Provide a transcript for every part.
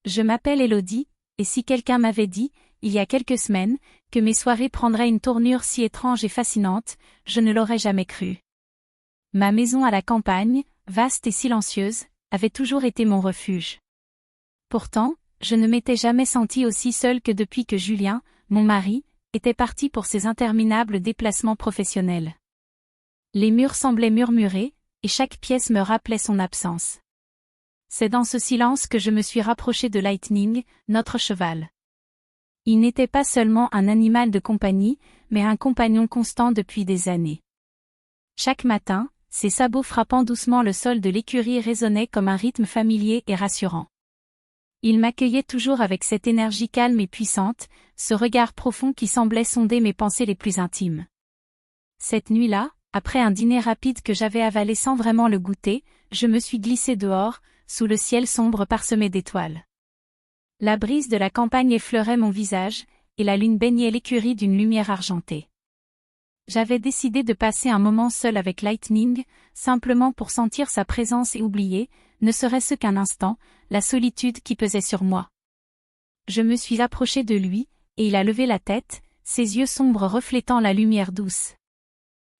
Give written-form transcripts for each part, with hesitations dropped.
Je m'appelle Elodie, et si quelqu'un m'avait dit, il y a quelques semaines, que mes soirées prendraient une tournure si étrange et fascinante, je ne l'aurais jamais cru. Ma maison à la campagne, vaste et silencieuse, avait toujours été mon refuge. Pourtant, je ne m'étais jamais sentie aussi seule que depuis que Julien, mon mari, était parti pour ses interminables déplacements professionnels. Les murs semblaient murmurer, et chaque pièce me rappelait son absence. C'est dans ce silence que je me suis rapprochée de Lightning, notre cheval. Il n'était pas seulement un animal de compagnie, mais un compagnon constant depuis des années. Chaque matin, ses sabots frappant doucement le sol de l'écurie résonnaient comme un rythme familier et rassurant. Il m'accueillait toujours avec cette énergie calme et puissante, ce regard profond qui semblait sonder mes pensées les plus intimes. Cette nuit-là, après un dîner rapide que j'avais avalé sans vraiment le goûter, je me suis glissée dehors, sous le ciel sombre parsemé d'étoiles. La brise de la campagne effleurait mon visage, et la lune baignait l'écurie d'une lumière argentée. J'avais décidé de passer un moment seul avec Lightning, simplement pour sentir sa présence et oublier, ne serait-ce qu'un instant, la solitude qui pesait sur moi. Je me suis approchée de lui, et il a levé la tête, ses yeux sombres reflétant la lumière douce.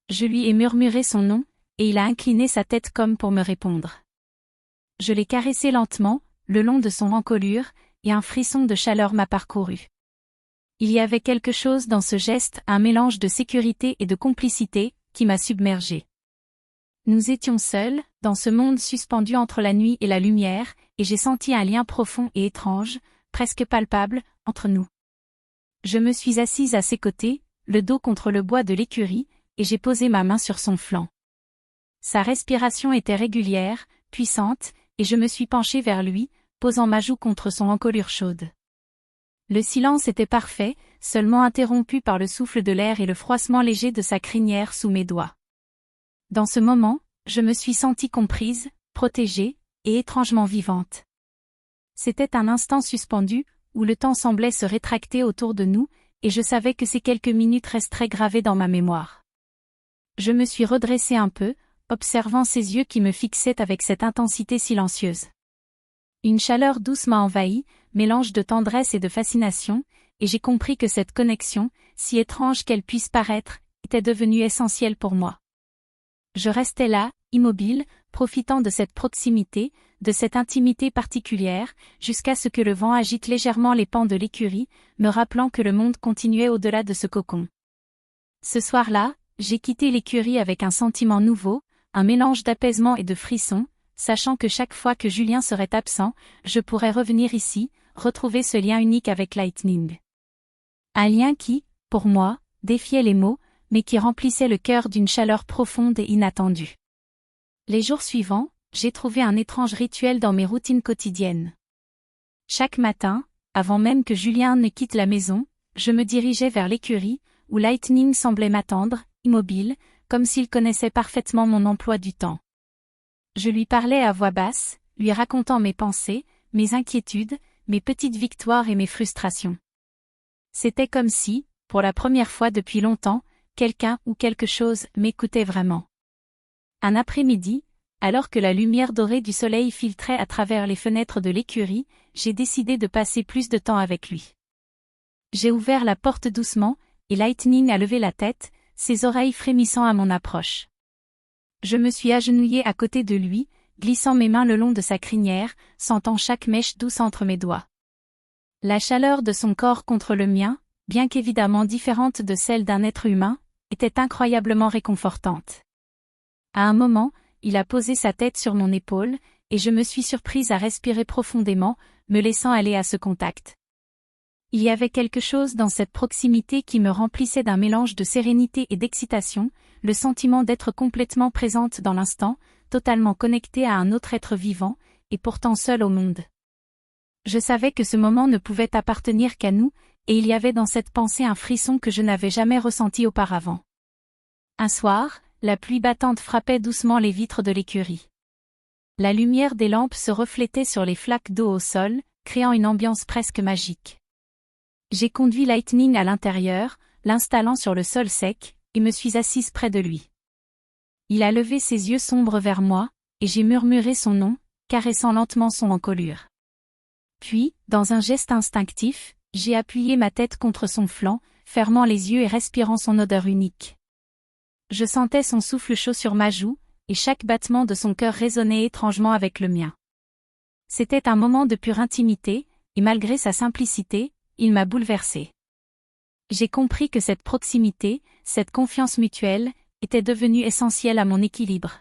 Je lui ai murmuré son nom, et il a incliné sa tête comme pour me répondre. Je l'ai caressé lentement, le long de son encolure, et un frisson de chaleur m'a parcouru. Il y avait quelque chose dans ce geste, un mélange de sécurité et de complicité, qui m'a submergée. Nous étions seuls, dans ce monde suspendu entre la nuit et la lumière, et j'ai senti un lien profond et étrange, presque palpable, entre nous. Je me suis assise à ses côtés, le dos contre le bois de l'écurie, et j'ai posé ma main sur son flanc. Sa respiration était régulière, puissante, et je me suis penchée vers lui, posant ma joue contre son encolure chaude. Le silence était parfait, seulement interrompu par le souffle de l'air et le froissement léger de sa crinière sous mes doigts. Dans ce moment, je me suis sentie comprise, protégée, et étrangement vivante. C'était un instant suspendu, où le temps semblait se rétracter autour de nous, et je savais que ces quelques minutes resteraient gravées dans ma mémoire. Je me suis redressée un peu, observant ses yeux qui me fixaient avec cette intensité silencieuse. Une chaleur douce m'a envahi, mélange de tendresse et de fascination, et j'ai compris que cette connexion, si étrange qu'elle puisse paraître, était devenue essentielle pour moi. Je restais là, immobile, profitant de cette proximité, de cette intimité particulière, jusqu'à ce que le vent agite légèrement les pans de l'écurie, me rappelant que le monde continuait au-delà de ce cocon. Ce soir-là, j'ai quitté l'écurie avec un sentiment nouveau, un mélange d'apaisement et de frisson, sachant que chaque fois que Julien serait absent, je pourrais revenir ici, retrouver ce lien unique avec Lightning. Un lien qui, pour moi, défiait les mots, mais qui remplissait le cœur d'une chaleur profonde et inattendue. Les jours suivants, j'ai trouvé un étrange rituel dans mes routines quotidiennes. Chaque matin, avant même que Julien ne quitte la maison, je me dirigeais vers l'écurie, où Lightning semblait m'attendre, immobile, comme s'il connaissait parfaitement mon emploi du temps. Je lui parlais à voix basse, lui racontant mes pensées, mes inquiétudes, mes petites victoires et mes frustrations. C'était comme si, pour la première fois depuis longtemps, quelqu'un ou quelque chose m'écoutait vraiment. Un après-midi, alors que la lumière dorée du soleil filtrait à travers les fenêtres de l'écurie, j'ai décidé de passer plus de temps avec lui. J'ai ouvert la porte doucement, et Lightning a levé la tête, ses oreilles frémissant à mon approche. Je me suis agenouillée à côté de lui, glissant mes mains le long de sa crinière, sentant chaque mèche douce entre mes doigts. La chaleur de son corps contre le mien, bien qu'évidemment différente de celle d'un être humain, était incroyablement réconfortante. À un moment, il a posé sa tête sur mon épaule, et je me suis surprise à respirer profondément, me laissant aller à ce contact. Il y avait quelque chose dans cette proximité qui me remplissait d'un mélange de sérénité et d'excitation, le sentiment d'être complètement présente dans l'instant, totalement connectée à un autre être vivant, et pourtant seule au monde. Je savais que ce moment ne pouvait appartenir qu'à nous, et il y avait dans cette pensée un frisson que je n'avais jamais ressenti auparavant. Un soir, la pluie battante frappait doucement les vitres de l'écurie. La lumière des lampes se reflétait sur les flaques d'eau au sol, créant une ambiance presque magique. J'ai conduit Lightning à l'intérieur, l'installant sur le sol sec, et me suis assise près de lui. Il a levé ses yeux sombres vers moi, et j'ai murmuré son nom, caressant lentement son encolure. Puis, dans un geste instinctif, j'ai appuyé ma tête contre son flanc, fermant les yeux et respirant son odeur unique. Je sentais son souffle chaud sur ma joue, et chaque battement de son cœur résonnait étrangement avec le mien. C'était un moment de pure intimité, et malgré sa simplicité, il m'a bouleversée. J'ai compris que cette proximité, cette confiance mutuelle, était devenue essentielle à mon équilibre.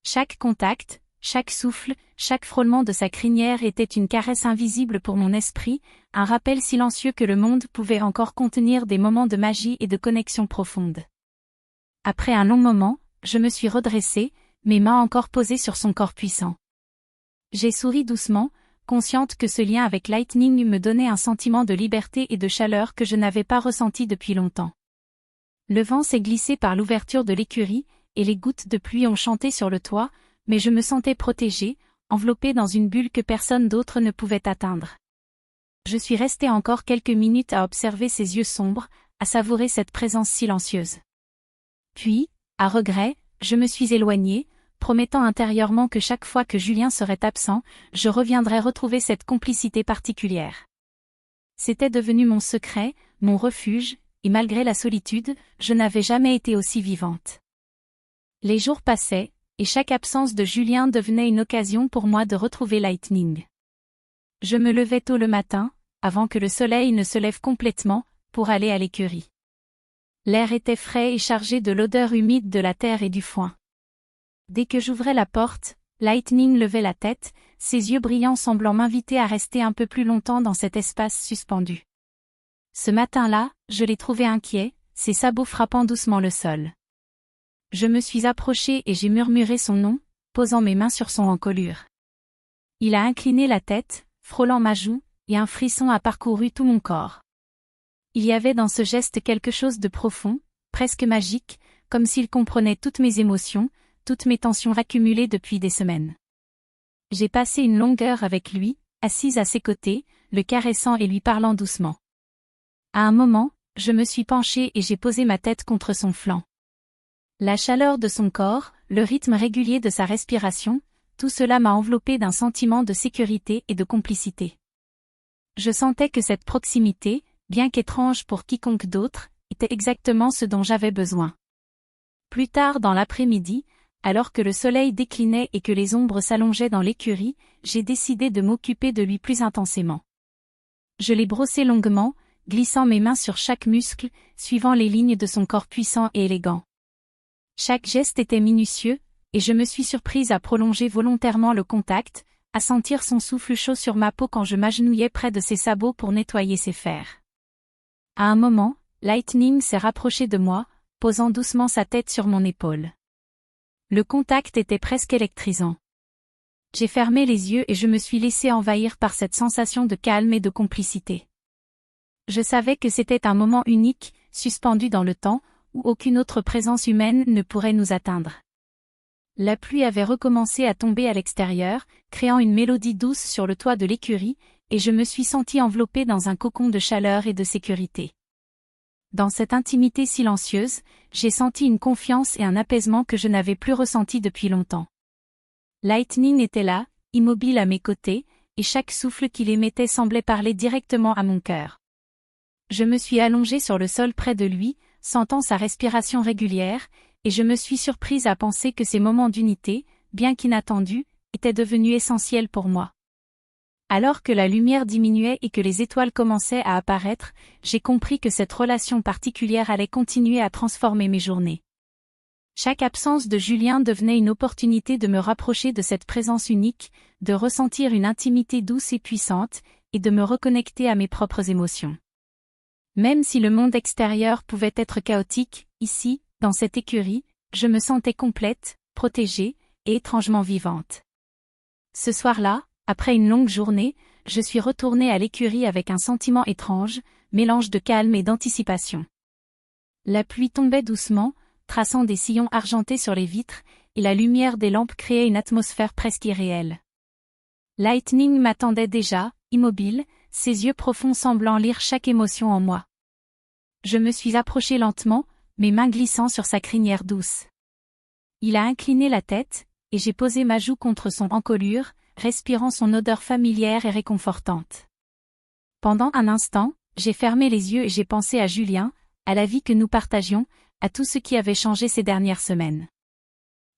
Chaque contact, chaque souffle, chaque frôlement de sa crinière était une caresse invisible pour mon esprit, un rappel silencieux que le monde pouvait encore contenir des moments de magie et de connexion profonde. Après un long moment, je me suis redressée, mes mains encore posées sur son corps puissant. J'ai souri doucement, consciente que ce lien avec Lightning me donnait un sentiment de liberté et de chaleur que je n'avais pas ressenti depuis longtemps. Le vent s'est glissé par l'ouverture de l'écurie, et les gouttes de pluie ont chanté sur le toit, mais je me sentais protégée, enveloppée dans une bulle que personne d'autre ne pouvait atteindre. Je suis restée encore quelques minutes à observer ses yeux sombres, à savourer cette présence silencieuse. Puis, à regret, je me suis éloignée, promettant intérieurement que chaque fois que Julien serait absent, je reviendrais retrouver cette complicité particulière. C'était devenu mon secret, mon refuge, et malgré la solitude, je n'avais jamais été aussi vivante. Les jours passaient, et chaque absence de Julien devenait une occasion pour moi de retrouver Lightning. Je me levais tôt le matin, avant que le soleil ne se lève complètement, pour aller à l'écurie. L'air était frais et chargé de l'odeur humide de la terre et du foin. Dès que j'ouvrais la porte, Lightning levait la tête, ses yeux brillants semblant m'inviter à rester un peu plus longtemps dans cet espace suspendu. Ce matin-là, je l'ai trouvé inquiet, ses sabots frappant doucement le sol. Je me suis approchée et j'ai murmuré son nom, posant mes mains sur son encolure. Il a incliné la tête, frôlant ma joue, et un frisson a parcouru tout mon corps. Il y avait dans ce geste quelque chose de profond, presque magique, comme s'il comprenait toutes mes émotions, toutes mes tensions accumulées depuis des semaines. J'ai passé une longue heure avec lui, assise à ses côtés, le caressant et lui parlant doucement. À un moment, je me suis penchée et j'ai posé ma tête contre son flanc. La chaleur de son corps, le rythme régulier de sa respiration, tout cela m'a enveloppée d'un sentiment de sécurité et de complicité. Je sentais que cette proximité, bien qu'étrange pour quiconque d'autre, était exactement ce dont j'avais besoin. Plus tard dans l'après-midi, alors que le soleil déclinait et que les ombres s'allongeaient dans l'écurie, j'ai décidé de m'occuper de lui plus intensément. Je l'ai brossé longuement, glissant mes mains sur chaque muscle, suivant les lignes de son corps puissant et élégant. Chaque geste était minutieux, et je me suis surprise à prolonger volontairement le contact, à sentir son souffle chaud sur ma peau quand je m'agenouillais près de ses sabots pour nettoyer ses fers. À un moment, Lightning s'est rapproché de moi, posant doucement sa tête sur mon épaule. Le contact était presque électrisant. J'ai fermé les yeux et je me suis laissé envahir par cette sensation de calme et de complicité. Je savais que c'était un moment unique, suspendu dans le temps, où aucune autre présence humaine ne pourrait nous atteindre. La pluie avait recommencé à tomber à l'extérieur, créant une mélodie douce sur le toit de l'écurie, et je me suis sentie enveloppée dans un cocon de chaleur et de sécurité. Dans cette intimité silencieuse, j'ai senti une confiance et un apaisement que je n'avais plus ressenti depuis longtemps. Lightning était là, immobile à mes côtés, et chaque souffle qu'il émettait semblait parler directement à mon cœur. Je me suis allongée sur le sol près de lui, sentant sa respiration régulière, et je me suis surprise à penser que ces moments d'unité, bien qu'inattendus, étaient devenus essentiels pour moi. Alors que la lumière diminuait et que les étoiles commençaient à apparaître, j'ai compris que cette relation particulière allait continuer à transformer mes journées. Chaque absence de Julien devenait une opportunité de me rapprocher de cette présence unique, de ressentir une intimité douce et puissante, et de me reconnecter à mes propres émotions. Même si le monde extérieur pouvait être chaotique, ici, dans cette écurie, je me sentais complète, protégée, et étrangement vivante. Ce soir-là, après une longue journée, je suis retournée à l'écurie avec un sentiment étrange, mélange de calme et d'anticipation. La pluie tombait doucement, traçant des sillons argentés sur les vitres, et la lumière des lampes créait une atmosphère presque irréelle. Lightning m'attendait déjà, immobile, ses yeux profonds semblant lire chaque émotion en moi. Je me suis approchée lentement, mes mains glissant sur sa crinière douce. Il a incliné la tête, et j'ai posé ma joue contre son encolure, respirant son odeur familière et réconfortante. Pendant un instant, j'ai fermé les yeux et j'ai pensé à Julien, à la vie que nous partagions, à tout ce qui avait changé ces dernières semaines.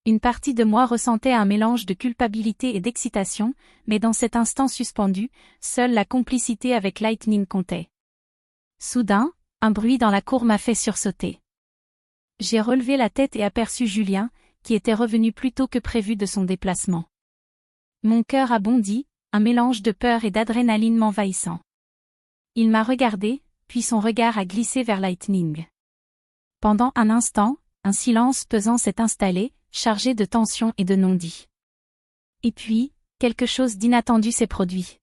Une partie de moi ressentait un mélange de culpabilité et d'excitation, mais dans cet instant suspendu, seule la complicité avec Lightning comptait. Soudain, un bruit dans la cour m'a fait sursauter. J'ai relevé la tête et aperçu Julien, qui était revenu plus tôt que prévu de son déplacement. Mon cœur a bondi, un mélange de peur et d'adrénaline m'envahissant. Il m'a regardé, puis son regard a glissé vers Lightning. Pendant un instant, un silence pesant s'est installé, chargé de tension et de non-dits. Et puis, quelque chose d'inattendu s'est produit.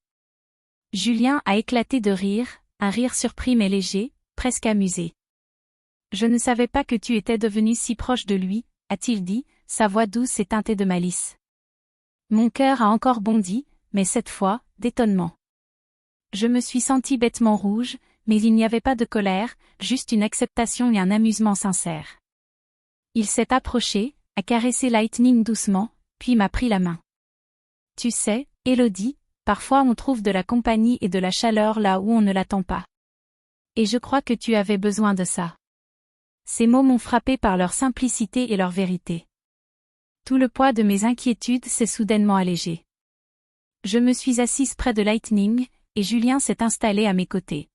Julien a éclaté de rire, un rire surpris mais léger, presque amusé. « Je ne savais pas que tu étais devenu si proche de lui », a-t-il dit, sa voix douce et teintée de malice. Mon cœur a encore bondi, mais cette fois, d'étonnement. Je me suis senti bêtement rouge, mais il n'y avait pas de colère, juste une acceptation et un amusement sincère. Il s'est approché, a caressé Lightning doucement, puis m'a pris la main. « Tu sais, Élodie, parfois on trouve de la compagnie et de la chaleur là où on ne l'attend pas. Et je crois que tu avais besoin de ça. » Ces mots m'ont frappé par leur simplicité et leur vérité. Tout le poids de mes inquiétudes s'est soudainement allégé. Je me suis assise près de Lightning, et Julien s'est installé à mes côtés.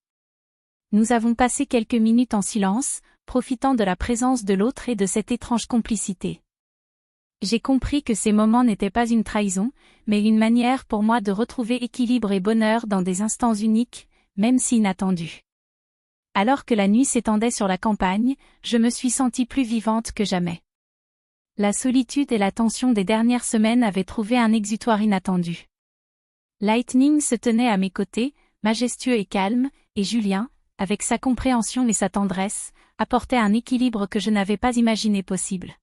Nous avons passé quelques minutes en silence, profitant de la présence de l'autre et de cette étrange complicité. J'ai compris que ces moments n'étaient pas une trahison, mais une manière pour moi de retrouver équilibre et bonheur dans des instants uniques, même si inattendus. Alors que la nuit s'étendait sur la campagne, je me suis sentie plus vivante que jamais. La solitude et la tension des dernières semaines avaient trouvé un exutoire inattendu. Lightning se tenait à mes côtés, majestueux et calme, et Julien, avec sa compréhension et sa tendresse, apportait un équilibre que je n'avais pas imaginé possible.